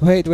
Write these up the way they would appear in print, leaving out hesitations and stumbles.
Wait,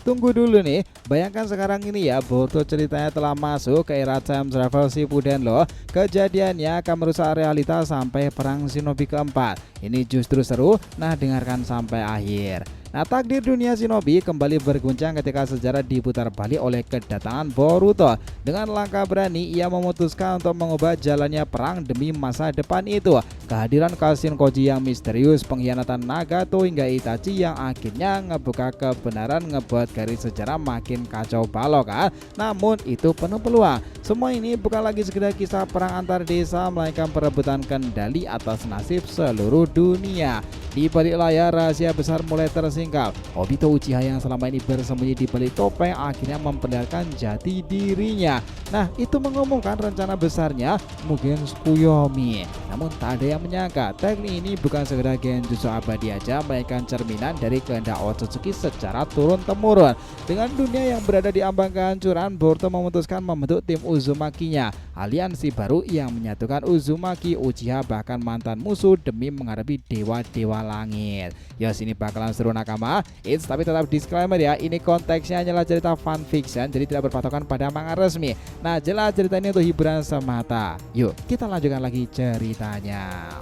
tunggu dulu nih. Bayangkan sekarang ini ya, Boruto ceritanya telah masuk ke era time travel Shippuden loh. Kejadiannya akan merusak realitas sampai perang Shinobi keempat. Ini justru seru, nah dengarkan sampai akhir. Nah, takdir dunia Shinobi kembali berguncang ketika sejarah diputar balik oleh kedatangan Boruto. Dengan langkah berani, ia memutuskan untuk mengubah jalannya perang demi masa depan itu. Kehadiran Kashin Koji yang misterius, pengkhianatan Nagato hingga Itachi yang akhirnya ngebuka kebenaran ngebuat garis sejarah makin kacau balau kan. Namun itu penuh peluang. Semua ini bukan lagi sekedar kisah perang antar desa, melainkan perebutan kendali atas nasib seluruh dunia. Di balik layar rahasia besar mulai tersingkap. Obito Uchiha yang selama ini bersembunyi di balik topeng akhirnya memperlihatkan jati dirinya. Nah, itu mengumumkan rencana besarnya Mugen Tsukuyomi. Namun tak ada yang menyangka teknik ini bukan sekedar genjutsu abadi aja, melainkan cerminan dari kehendak Otsutsuki secara turun-temurun. Dengan dunia yang berada di ambang kehancuran, Boruto memutuskan membentuk tim Uzumaki-nya, aliansi baru yang menyatukan Uzumaki, Uchiha bahkan mantan musuh demi menghadapi dewa-dewa langit. Ya, sini bakalan seru nakama. Tapi tetap disclaimer ya, ini konteksnya hanyalah cerita fan fiction, jadi tidak berpatokan pada manga resmi. Nah, jelas cerita ini untuk hiburan semata. Yuk, kita lanjutkan lagi ceritanya.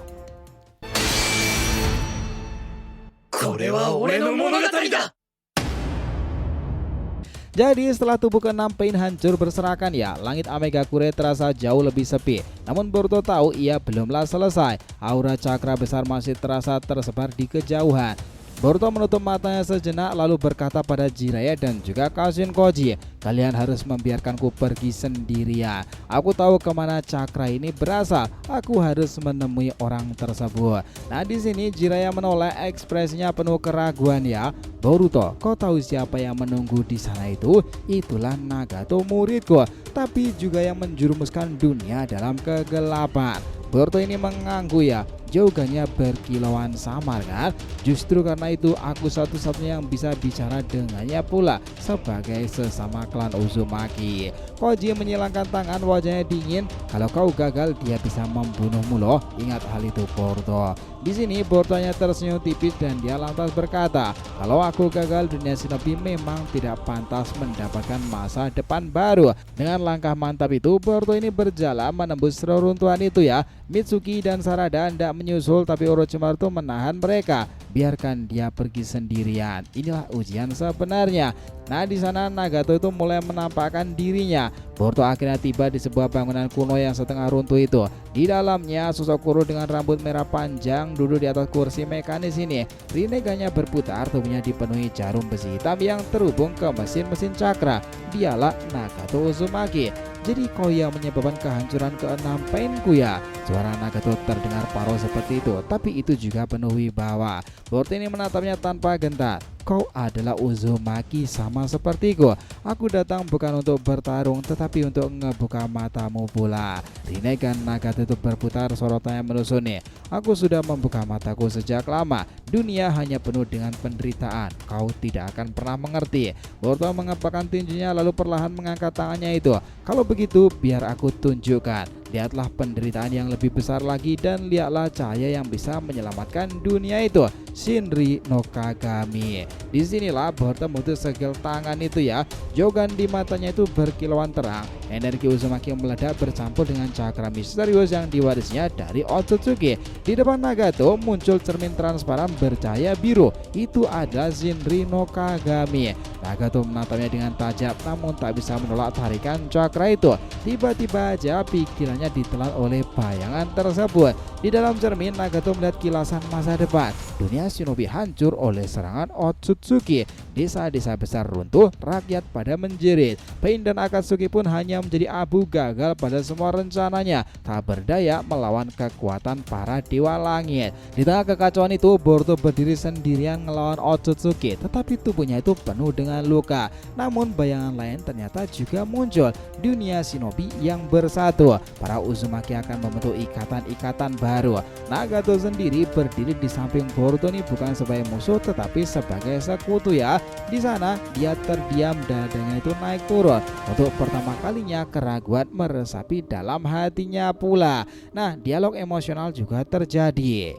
Jadi setelah tubuh ke-6 Pain hancur berserakan ya, langit Amegakure terasa jauh lebih sepi. Namun Boruto tahu ia belumlah selesai. Aura cakra besar masih terasa tersebar di kejauhan. Boruto menutup matanya sejenak lalu berkata pada Jiraiya dan juga Kashin Koji, "Kalian harus membiarkanku pergi sendirian. Aku tahu kemana cakra ini berasal. Aku harus menemui orang tersebut." Nah, di sini Jiraiya menoleh, ekspresinya penuh keraguan ya. "Boruto, kau tahu siapa yang menunggu di sana itu? Itulah Nagato muridku, tapi juga yang menjerumuskan dunia dalam kegelapan." Boruto ini mengangguk ya, jawabannya berkilauan samar kan. Justru karena itu aku satu-satunya yang bisa bicara dengannya pula sebagai sesama klan Uzumaki. Koji menyilangkan tangan, wajahnya dingin. "Kalau kau gagal, dia bisa membunuhmu loh. Ingat hal itu, Boruto." Di sini Borutonya tersenyum tipis dan dia lantas berkata, "Kalau aku gagal, dunia Shinobi memang tidak pantas mendapatkan masa depan baru." Dengan langkah mantap itu, Boruto ini berjalan menembus reruntuhan itu ya. Mitsuki dan Sarada hendak menyusul, tapi Orochimaru menahan mereka. "Biarkan dia pergi sendirian. Inilah ujian sebenarnya." Nah, di sana Nagato itu mulai menampakkan dirinya. Boruto akhirnya tiba di sebuah bangunan kuno yang setengah runtuh itu. Di dalamnya sosok Kuro dengan rambut merah panjang duduk di atas kursi mekanis ini. Rineganya berputar, tubuhnya dipenuhi jarum besi hitam yang terhubung ke mesin-mesin cakra. Dialah Nagato Uzumaki. "Jadi kau yang menyebabkan kehancuran ke-6 Painku ya?" Suara Nagato terdengar parau seperti itu, tapi itu juga penuh wibawa. Boruto ini menatapnya tanpa gentar. "Kau adalah Uzumaki sama sepertiku. Aku datang bukan untuk bertarung, tetapi untuk ngebuka matamu pula." Rinnegan Nagato itu berputar, sorotannya menusuni. "Aku sudah membuka mataku sejak lama. Dunia hanya penuh dengan penderitaan. Kau tidak akan pernah mengerti." Boruto mengepakkan tinjunya lalu perlahan mengangkat tangannya itu. "Kalau begitu, biar aku tunjukkan. Lihatlah penderitaan yang lebih besar lagi dan lihatlah cahaya yang bisa menyelamatkan dunia itu. Shinri no Kagami." Disinilah Boruto memutus segel tangan itu ya. Jogan di matanya itu berkilauan terang. Energi Uzumaki meledak bercampur dengan cakra misterius yang diwarisnya dari Otsutsuki. Di depan Nagato muncul cermin transparan bercahaya biru. Itu adalah Shinri no Kagami. Nagato menatapnya dengan tajam, namun tak bisa menolak tarikan cakra itu. Tiba-tiba aja pikirannya ditelan oleh bayangan tersebut. Di dalam cermin, Nagato melihat kilasan masa depan. Dunia Shinobi hancur oleh serangan Otsutsuki. Desa-desa besar runtuh, rakyat pada menjerit. Pain dan Akatsuki pun hanya menjadi abu, gagal pada semua rencananya. Tak berdaya melawan kekuatan para dewa langit. Di tengah kekacauan itu, Boruto berdiri sendirian melawan Otsutsuki, tetapi tubuhnya itu penuh dengan luka. Namun bayangan lain ternyata juga muncul. Dunia Shinobi yang bersatu. Para Uzumaki akan membentuk ikatan-ikatan baru. Nagato sendiri berdiri di samping Boruto ini bukan sebagai musuh tetapi sebagai sekutu ya. Di sana dia terdiam, dadanya itu naik turun. Untuk pertama kalinya keraguan meresapi dalam hatinya pula. Nah, dialog emosional juga terjadi.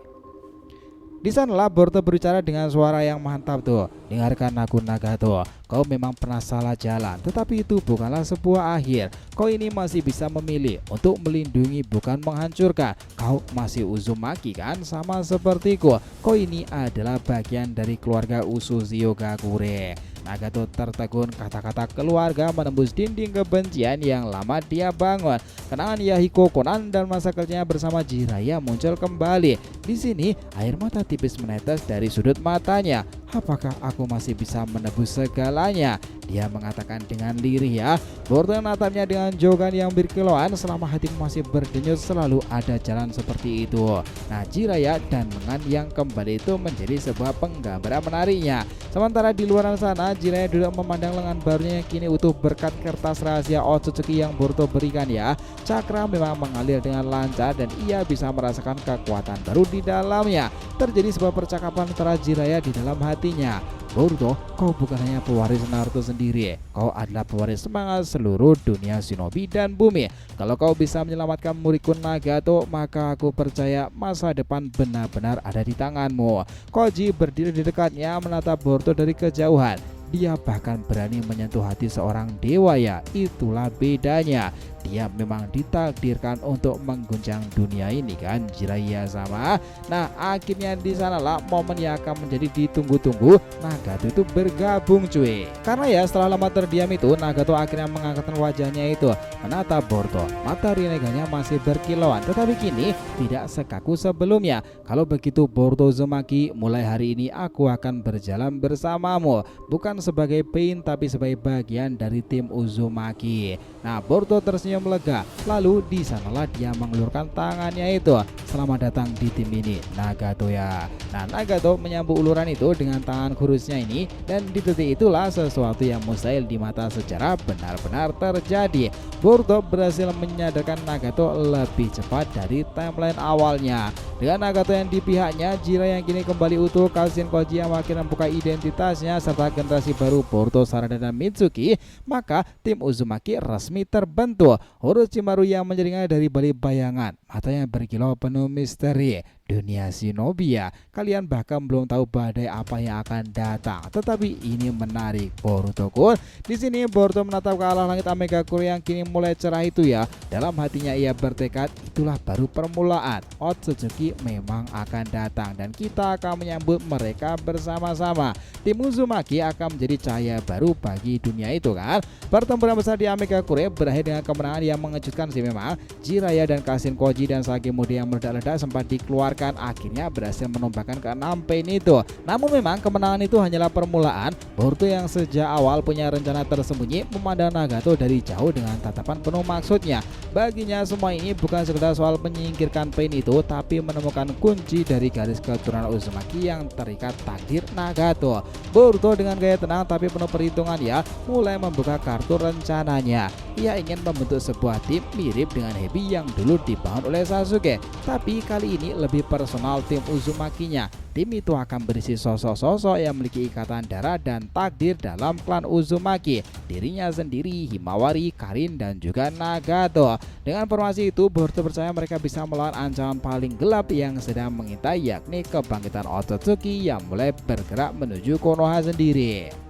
Di sanalah Boruto berbicara dengan suara yang mantap tuh. Dengarkan aku Nagato, kau memang pernah salah jalan, tetapi itu bukanlah sebuah akhir. Kau ini masih bisa memilih untuk melindungi bukan menghancurkan. Kau masih Uzumaki kan, sama sepertiku. Kau ini adalah bagian dari keluarga Usushio Gakure. Nagato tertegun, kata-kata keluarga menembus dinding kebencian yang lama dia bangun. Kenangan Yahiko, Konan, dan masa kerjanya bersama Jiraiya muncul kembali. Di sini air mata tipis menetes dari sudut matanya. Apakah aku masih bisa menebus segalanya? Dia mengatakan dengan lirih ya. Boruto menatapnya dengan jogan yang berkilauan. Selama hatimu masih berdenyut, selalu ada jalan seperti itu. Nah, Jiraiya dan lengan yang kembali itu menjadi sebuah penggambaran menariknya. Sementara di luar sana, Jiraiya duduk memandang lengan barunya yang kini utuh berkat kertas rahasia Otsutsuki yang Boruto berikan ya. Cakra memang mengalir dengan lancar dan ia bisa merasakan kekuatan baru di dalamnya. Terjadi sebuah percakapan antara Jiraiya di dalam hatinya. Boruto, kau bukan hanya pewaris Naruto sendiri, kau adalah pewaris semangat seluruh dunia shinobi dan bumi. Kalau kau bisa menyelamatkan muridku Nagato, maka aku percaya masa depan benar-benar ada di tanganmu. Koji berdiri di dekatnya menatap Boruto dari kejauhan. Dia bahkan berani menyentuh hati seorang dewa ya, itulah bedanya. Dia memang ditakdirkan untuk mengguncang dunia ini kan, Jiraiya sama. Nah, akhirnya di sanalah momen yang akan menjadi ditunggu-tunggu. Nagato itu bergabung cuy. Karena ya setelah lama terdiam itu, Nagato akhirnya mengangkatkan wajahnya itu menatap Boruto. Mata Rineganya masih berkilauan, tetapi kini tidak sekaku sebelumnya. Kalau begitu Boruto Uzumaki, mulai hari ini aku akan berjalan bersamamu, bukan sebagai Pain tapi sebagai bagian dari tim Uzumaki. Nah, Boruto tersenyum lega. Lalu di sanalah dia mengelurkan tangannya itu. Selamat datang di tim ini, Nagato ya. Nah, Nagato menyambut uluran itu dengan tangan kurusnya ini, dan di detik itulah sesuatu yang mustahil di mata sejarah benar-benar terjadi. Boruto berhasil menyadarkan Nagato lebih cepat dari timeline awalnya. Dengan Nagato yang di pihaknya, Jiraiya yang kini kembali utuh, Kashin, Koji yang makin membuka identitasnya, serta generasi baru Boruto, Sarada, dan Mitsuki, maka tim Uzumaki resmi terbentuk. Orochimaru yang menjeringnya dari balik bayangan, matanya berkilau penuh misteri. Dunia shinobi ya, kalian bahkan belum tahu badai apa yang akan datang, tetapi ini menarik Boruto-kun. Di sini Boruto menatap ke arah langit Amegakure yang kini mulai cerah itu ya. Dalam hatinya ia bertekad, itulah baru permulaan. Otsutsuki memang akan datang dan kita akan menyambut mereka bersama-sama. Tim Uzumaki akan menjadi cahaya baru bagi dunia itu kan. Pertempuran besar di Amegakure berakhir dengan kemenangan yang mengejutkan sih memang. Jiraiya dan Kashin, Koji, dan Sagemode yang meledak-ledak sempat dikeluarkan, akhirnya berhasil menumbuhkan ke-6 Pain itu. Namun memang kemenangan itu hanyalah permulaan. Boruto yang sejak awal punya rencana tersembunyi memandang Nagato dari jauh dengan tatapan penuh maksudnya. Baginya semua ini bukan sekedar soal menyingkirkan Pain itu, tapi menemukan kunci dari garis keturunan Uzumaki yang terikat takdir Nagato. Boruto dengan gaya tenang tapi penuh perhitungan ya, mulai membuka kartu rencananya. Ia ingin membentuk sebuah tim mirip dengan Hebi yang dulu dibangun oleh Sasuke, tapi kali ini lebih personal tim Uzumakinya. Tim itu akan berisi sosok-sosok yang memiliki ikatan darah dan takdir dalam klan Uzumaki. Dirinya sendiri, Himawari, Karin, dan juga Nagato. Dengan formasi itu, Boruto percaya mereka bisa melawan ancaman paling gelap yang sedang mengintai, yakni kebangkitan Otsutsuki yang mulai bergerak menuju Konoha sendiri.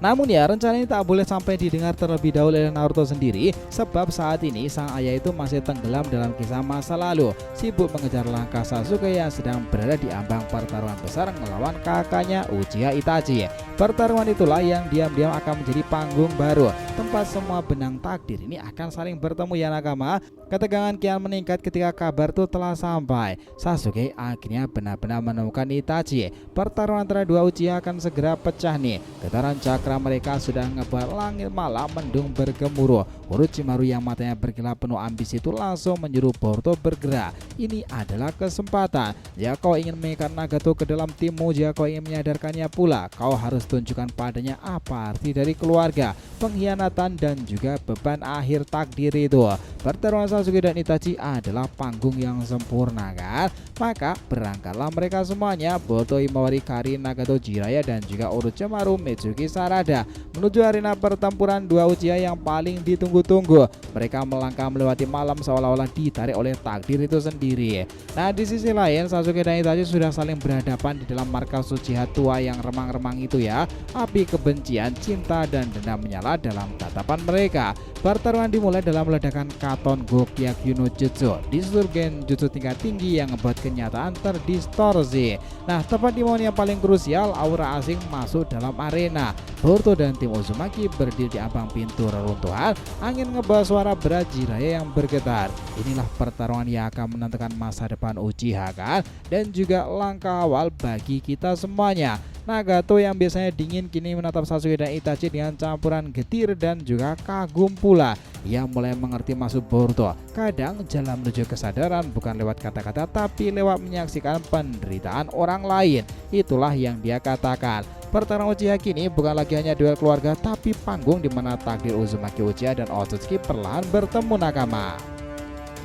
Namun ya, rencana ini tak boleh sampai didengar terlebih dahulu oleh Naruto sendiri, sebab saat ini sang ayah itu masih tenggelam dalam kisah masa lalu, sibuk mengejar langkah Sasuke yang sedang berada di ambang pertarungan besar melawan kakaknya Uchiha Itachi. Pertarungan itulah yang diam-diam akan menjadi panggung baru, tempat semua benang takdir ini akan saling bertemu ya nakama. Ketegangan kian meningkat ketika kabar itu telah sampai. Sasuke akhirnya benar-benar menemukan Itachi. Pertarungan antara dua Uchiha akan segera pecah nih. Getaran cakra mereka sudah ngebuat langit malam mendung bergemuruh. Orochimaru yang matanya berkilau penuh ambisi itu langsung menyuruh Boruto bergerak. Ini adalah kesempatan. Jika kau ingin mengikat Nagato ke dalam timmu, jika kau ingin menyadarkannya pula, kau harus tunjukkan padanya apa arti dari keluarga, pengkhianatan, dan juga beban akhir takdir itu. Pertarungan Sasuke dan Itachi adalah panggung yang sempurna kan? Maka berangkatlah mereka semuanya, Boruto, Himawari, Karin, Nagato, Jiraiya, dan juga Orochimaru, Mitsuki, Sarada. waspada. Menuju arena pertempuran dua Uchiha yang paling ditunggu-tunggu. Mereka melangkah melewati malam seolah-olah ditarik oleh takdir itu sendiri. Nah, di sisi lain Sasuke dan Itachi sudah saling berhadapan di dalam markas Uchiha tua yang remang-remang itu ya. Api kebencian, cinta, dan dendam menyala dalam tatapan mereka. Pertarungan dimulai dalam ledakan Katon Gokyaku no Jutsu, disusul Genjutsu tingkat tinggi yang membuat kenyataan terdistorsi. Nah, tepat di momen yang paling krusial, aura asing masuk dalam arena. Boruto dan tim Uzumaki berdiri di ambang pintu reruntuhan. Angin ngebawa suara berat Jiraiya yang bergetar. Inilah pertarungan yang akan menentukan masa depan Uchiha kan, dan juga langkah awal bagi kita semuanya. Nagato yang biasanya dingin kini menatap Sasuke dan Itachi dengan campuran getir dan juga kagum pula. Ia mulai mengerti maksud Boruto. Kadang jalan menuju kesadaran bukan lewat kata-kata tapi lewat menyaksikan penderitaan orang lain. Itulah yang dia katakan. Pertarungan Uchiha kini bukan lagi hanya duel keluarga tapi panggung di mana takdir Uzumaki Uchiha dan Otsutsuki perlahan bertemu nakama.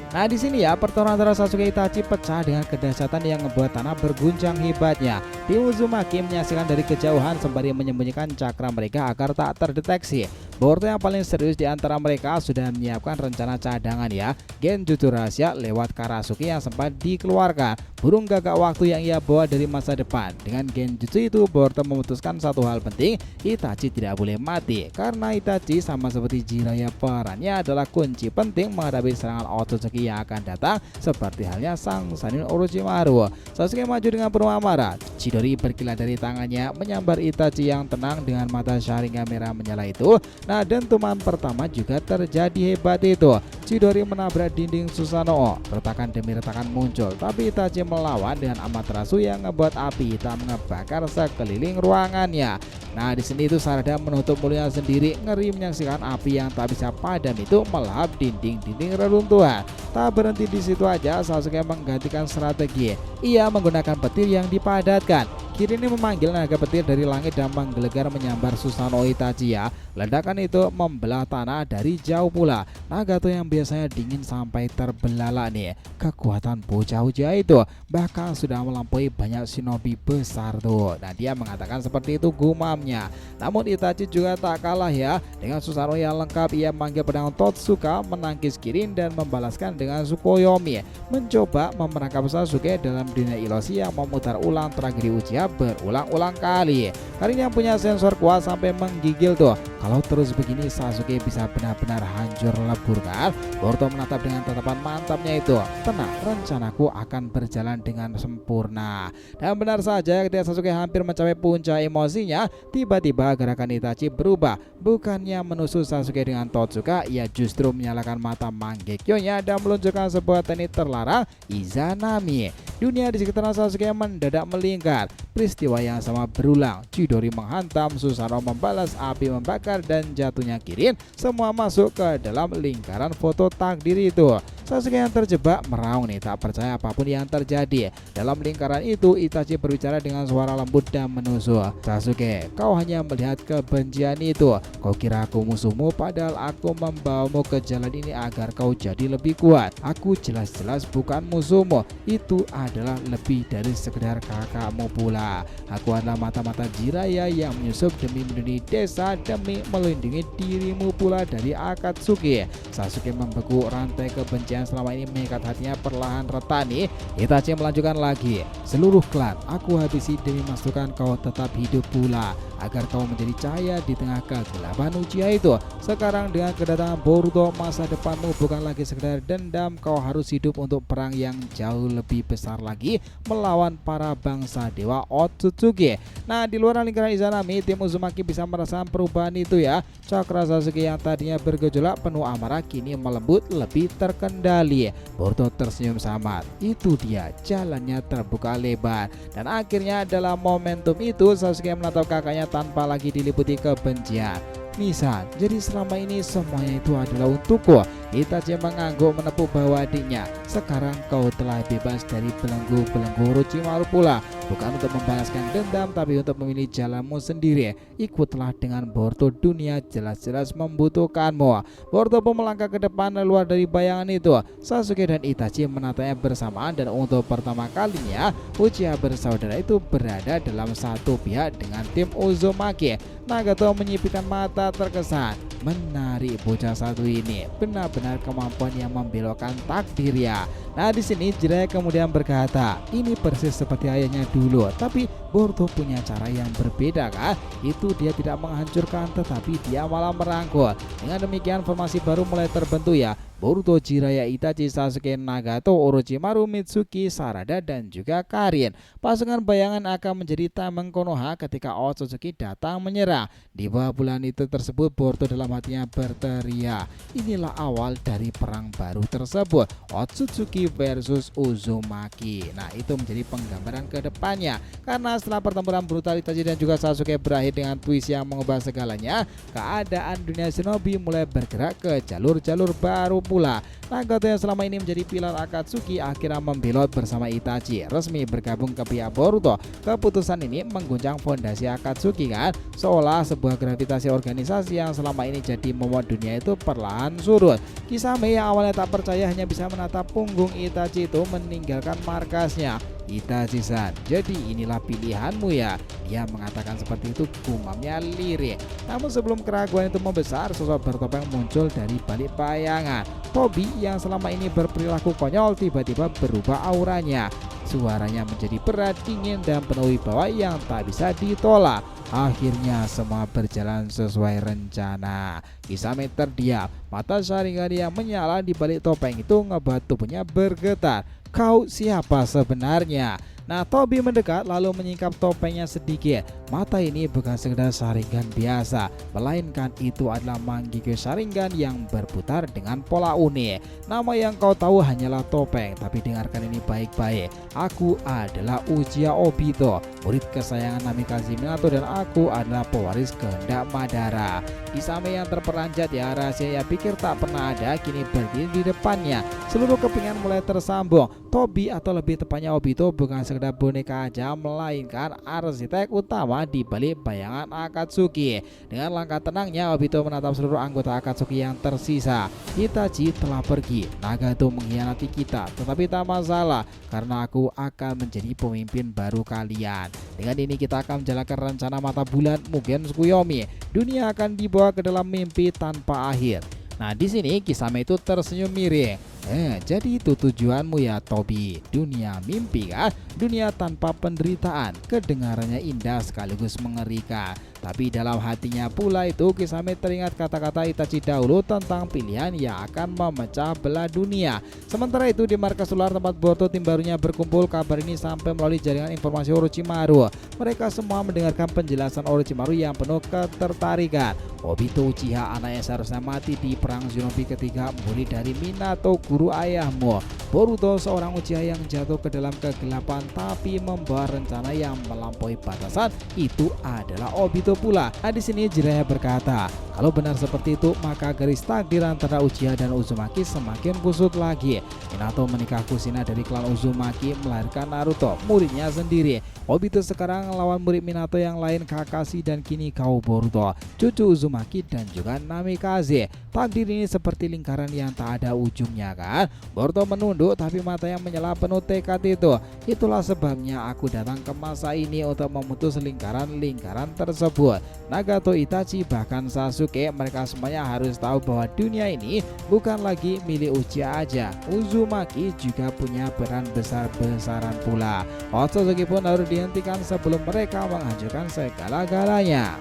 Nah, di sini ya pertarungan antara Sasuke Itachi pecah dengan kedahsyatan yang membuat tanah berguncang hebatnya. Tim Uzumaki menyaksikan dari kejauhan sembari menyembunyikan cakra mereka agar tak terdeteksi. Boruto yang paling serius di antara mereka sudah menyiapkan rencana cadangan ya. Genjutsu rahasia lewat Karasuki yang sempat dikeluarkan. Burung gagak waktu yang ia bawa dari masa depan. Dengan genjutsu itu Boruto memutuskan satu hal penting, Itachi tidak boleh mati. Karena Itachi sama seperti Jiraiya perannya adalah kunci penting menghadapi serangan Otsutsuki yang akan datang, seperti halnya sang Sannin Orochimaru. Sasuke maju dengan penuh amarah. Chidori berkilat dari tangannya menyambar Itachi yang tenang dengan mata Sharingan merah menyala itu. Nah, dentuman pertama juga terjadi hebat itu. Chidori menabrak dinding Susanoo. Retakan demi retakan muncul, tapi Itachi melawan dengan Amaterasu yang ngebuat api hitam ngebakar sekeliling ruangannya. Nah, di sini itu Sarada menutup mulutnya sendiri, ngeri menyaksikan api yang tak bisa padam itu melahap dinding-dinding reruntuhan. Tak berhenti di situ aja, Sasuke menggantikan strategi. Ia menggunakan petir yang dipadatkan. Kirin memanggil naga petir dari langit dan menggelegar menyambar Susanoo Itachi ya. Ledakan itu membelah tanah dari jauh pula. Nagato yang biasanya dingin sampai terbelalak nih. Kekuatan bocah Uchiha itu bahkan sudah melampaui banyak shinobi besar tuh. Nah, dia mengatakan seperti itu gumamnya. Namun Itachi juga tak kalah ya. Dengan Susanoo yang lengkap, ia memanggil pedang Totsuka, menangkis Kirin dan membalaskan dengan Tsukuyomi. Mencoba memerangkap Sasuke dalam dunia ilusi yang memutar ulang tragedi Uchiha berulang-ulang kali. Karin yang punya sensor kuat sampai menggigil tuh. Kalau terus begini Sasuke bisa benar-benar hancur lebur kan. Boruto menatap dengan tatapan mantapnya itu. Tenang, rencanaku akan berjalan dengan sempurna. Dan benar saja ketika Sasuke hampir mencapai puncak emosinya, tiba-tiba gerakan Itachi berubah. Bukannya menusuk Sasuke dengan Totsuka, ia justru menyalakan mata Mangekyo-nya dan meluncurkan sebuah teknik terlarang, Izanami. Dunia di sekitar Sasuke mendadak melingkar. Peristiwa yang sama berulang. Chidori menghantam, Susanoo membalas, api membakar, dan jatuhnya Kirin. Semua masuk ke dalam lingkaran foto takdir itu. Sasuke yang terjebak meraung nih, tak percaya apapun yang terjadi. Dalam lingkaran itu Itachi berbicara dengan suara lembut dan menusuk. Sasuke, kau hanya melihat kebencian itu. Kau kira aku musuhmu, padahal aku membawamu ke jalan ini agar kau jadi lebih kuat. Aku jelas-jelas bukan musuhmu. Itu adalah lebih dari sekedar kakakmu pula. Aku adalah mata-mata Jiraiya yang menyusup demi melindungi desa, demi melindungi dirimu pula dari Akatsuki. Sasuke membeku, rantai kebencian selama ini mengikat hatinya perlahan retak nih. Itachi melanjutkan lagi. Seluruh klan aku habisi demi memastikan kau tetap hidup pula, agar kau menjadi cahaya di tengah kegelapan Uchiha itu. Sekarang dengan kedatangan Boruto, masa depanmu bukan lagi sekedar dendam. Kau harus hidup untuk perang yang jauh lebih besar lagi, melawan para bangsa dewa Otsutsuki. Nah, di luar lingkaran Izanami, tim Uzumaki bisa merasakan perubahan itu ya. Cakra Sasuke yang tadinya bergejolak penuh amarah kini melembut, lebih terkendali. Boruto tersenyum samar. Itu dia, jalannya terbuka lebar. Dan akhirnya dalam momentum itu Sasuke menatap kakaknya tanpa lagi diliputi kebencian. Nisan, jadi selama ini semuanya itu adalah untukku. Itachi mengangguk menepuk bahu adiknya. Sekarang kau telah bebas dari belenggu-belenggu Orochimaru pula. bukan untuk membalaskan dendam tapi untuk memilih jalanmu sendiri. Ikutlah dengan Boruto, dunia jelas-jelas membutuhkanmu. Boruto pun melangkah ke depan keluar dari bayangan itu. Sasuke dan Itachi menatanya bersamaan dan untuk pertama kalinya Uchiha bersaudara itu berada dalam satu pihak dengan tim Uzumaki. Nagato menyipitkan mata terkesan. Menarik bocah satu ini, benar-benar kemampuan yang membelokkan takdir ya. Nah di sini Jiraiya kemudian berkata, ini persis seperti ayahnya dulu, tapi Boruto punya cara yang berbeda kan? Itu dia tidak menghancurkan tetapi dia malah merangkul. Dengan demikian formasi baru mulai terbentuk ya. Boruto, Jiraiya, Itachi, Sasuke, Nagato, Orochimaru, Mitsuki, Sarada, dan juga Karin. Pasukan bayangan akan menjadi tameng Konoha ketika Otsutsuki datang menyerang. Di bawah bulan itu tersebut Boruto dalam hatinya berteriak, inilah awal dari perang baru tersebut, Otsutsuki versus Uzumaki. Nah itu menjadi penggambaran ke depannya. Karena setelah pertempuran brutal Itachi dan juga Sasuke berakhir dengan twist yang mengubah segalanya, keadaan dunia shinobi mulai bergerak ke jalur-jalur baru pula. Nagato yang selama ini menjadi pilar Akatsuki akhirnya membelot bersama Itachi, resmi bergabung ke pihak Boruto. Keputusan ini mengguncang fondasi Akatsuki kan, seolah sebuah gravitasi organisasi yang selama ini jadi momot dunia itu perlahan surut. Kisame yang awalnya tak percaya hanya bisa menatap punggung Itachi itu meninggalkan markasnya. Itachi-san, jadi inilah pilihanmu ya. Dia mengatakan seperti itu, gumamnya lirik. Namun sebelum keraguan itu membesar, sosok bertopeng muncul dari balik bayangan. Tobi yang selama ini berperilaku konyol tiba-tiba berubah auranya. Suaranya menjadi berat, dingin, dan penuh wibawa yang tak bisa ditolak. Akhirnya semua berjalan sesuai rencana. Kisame terdiam, mata Sharingan yang menyala di balik topeng itu ngebuat tubuhnya bergetar. Kau siapa sebenarnya? Nah Tobi mendekat lalu menyingkap topengnya sedikit. Mata ini bukan sekedar Sharingan biasa, melainkan itu adalah Mangekyo Sharingan yang berputar dengan pola unik. Nama yang kau tahu hanyalah topeng, tapi dengarkan ini baik-baik. Aku adalah Uchiha Obito, murid kesayangan Namikaze Minato, dan aku adalah pewaris kehendak Madara. Kisame yang terperanjat ya, rahasia yang pikir tak pernah ada kini berdiri di depannya. Seluruh kepingan mulai tersambung. Tobi atau lebih tepatnya Obito bukan sekedar boneka aja, melainkan arsitek utama di balik bayangan Akatsuki. Dengan langkah tenangnya Obito menatap seluruh anggota Akatsuki yang tersisa. Itachi telah pergi, Nagato mengkhianati kita, tetapi tak masalah karena aku akan menjadi pemimpin baru kalian. Dengan ini kita akan menjalankan rencana mata bulan Mugen Tsukuyomi. Dunia akan dibawa ke dalam mimpi tanpa akhir. Nah di sini Kisame itu tersenyum miring. Jadi itu tujuanmu ya Tobi, dunia mimpi kan? Dunia tanpa penderitaan. Kedengarannya indah sekaligus mengerikan. Tapi dalam hatinya pula itu Kisame teringat kata-kata Itachi dahulu tentang pilihan yang akan memecah belah dunia. Sementara itu di markas solar tempat Boruto tim barunya berkumpul, kabar ini sampai melalui jaringan informasi Orochimaru. Mereka semua mendengarkan penjelasan Orochimaru yang penuh ketertarikan. Obito Uchiha, anak yang seharusnya mati di perang Shinobi ketiga, murid dari Minato, guru ayahmu. Boruto, seorang Uchiha yang jatuh ke dalam kegelapan tapi membawa rencana yang melampaui batasan, itu adalah Obito pula. Nah di sini Jiraiya berkata, kalau benar seperti itu maka garis takdir antara Uchiha dan Uzumaki semakin kusut lagi. Minato menikah Kushina dari klan Uzumaki, melahirkan Naruto, muridnya sendiri. Obito sekarang lawan murid Minato yang lain, Kakashi, dan kini kau Boruto, cucu Uzumaki dan juga Namikaze. Takdir ini seperti lingkaran yang tak ada ujungnya kan? Boruto menunduk tapi mata yang menyala penuh tekad itu. Itulah sebabnya aku datang ke masa ini untuk memutus lingkaran-lingkaran tersebut. Nagato, Itachi, bahkan Sasuke, mereka semuanya harus tahu bahwa dunia ini bukan lagi milik Uchiha aja. Uzumaki juga punya peran besar-besaran pula. Otsutsuki pun harus dihentikan sebelum mereka menghancurkan segala-galanya.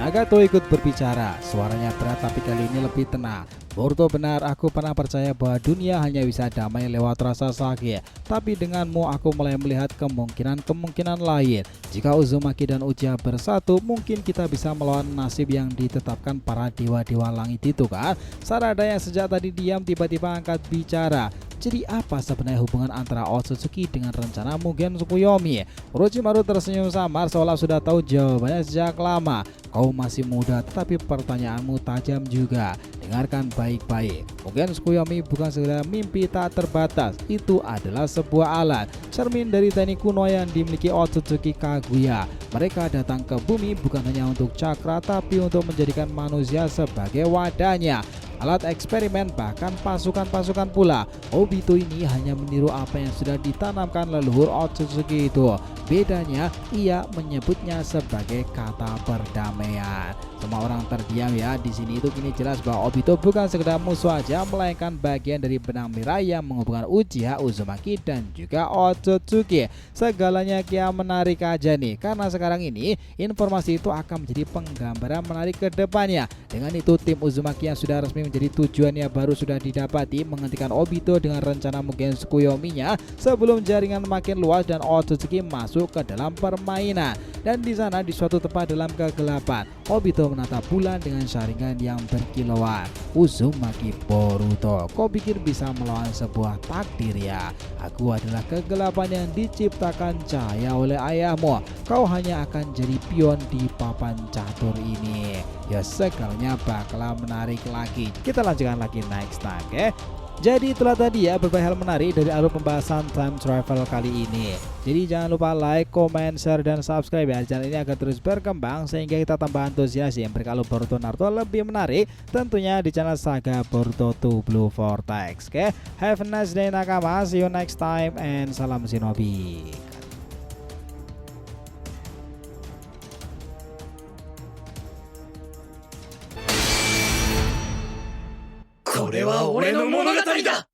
Nagato ikut berbicara, suaranya berat tapi kali ini lebih tenang. Boruto, benar, aku pernah percaya bahwa dunia hanya bisa damai lewat rasa sakit. Tapi denganmu aku mulai melihat kemungkinan-kemungkinan lain. Jika Uzumaki dan Uchiha bersatu, mungkin kita bisa melawan nasib yang ditetapkan para dewa-dewa langit itu kan? Sarada yang sejak tadi diam tiba-tiba angkat bicara. Jadi apa sebenarnya hubungan antara Otsutsuki dengan rencana Mugen Tsukuyomi? Orochimaru tersenyum samar seolah sudah tahu jawabannya sejak lama. Kau masih muda tetapi pertanyaanmu tajam juga. Dengan dengarkan baik-baik. Mugen Tsukuyomi bukan sekedar mimpi tak terbatas, itu adalah sebuah alat cermin dari teknik kuno yang dimiliki Otsutsuki Kaguya. Mereka datang ke bumi bukan hanya untuk cakra tapi untuk menjadikan manusia sebagai wadahnya, alat eksperimen, bahkan pasukan-pasukan pula. Obito ini hanya meniru apa yang sudah ditanamkan leluhur Otsutsuki itu. Bedanya, ia menyebutnya sebagai kata perdamaian. Semua orang terdiam ya. Di sini itu kini jelas bahwa Obito bukan sekedar musuh aja, melainkan bagian dari benang merah yang menghubungkan Uchiha, Uzumaki, dan juga Otsutsuki. Segalanya kian menarik aja nih, karena sekarang ini informasi itu akan menjadi penggambaran menarik ke depannya. Dengan itu tim Uzumaki yang sudah resmi menjadi tujuannya baru sudah didapati, menghentikan Obito dengan rencana Mugen Tsukuyomi-nya sebelum jaringan makin luas dan Otsutsuki masuk ke dalam permainan. Dan di sana di suatu tempat dalam kegelapan, Obito menatap bulan dengan saringan yang berkilauan. Uzumaki Boruto, kau pikir bisa melawan sebuah takdir ya? Aku adalah kegelapan yang diciptakan cahaya oleh ayahmu. Kau hanya akan jadi pion di papan catur ini. Ya segalanya bakalan menarik lagi. Kita lanjutkan lagi next time, oke? Jadi itulah tadi ya beberapa hal menarik dari alur pembahasan time travel kali ini. Jadi jangan lupa like, comment, share, dan subscribe ya channel ini agar terus berkembang sehingga kita tambah antusias yang berkalung Boruto Naruto lebih menarik tentunya di channel Saga Boruto 2 Blue Vortex. Oke, have a nice day nakama, see you next time and salam shinobi. これは俺の物語だ。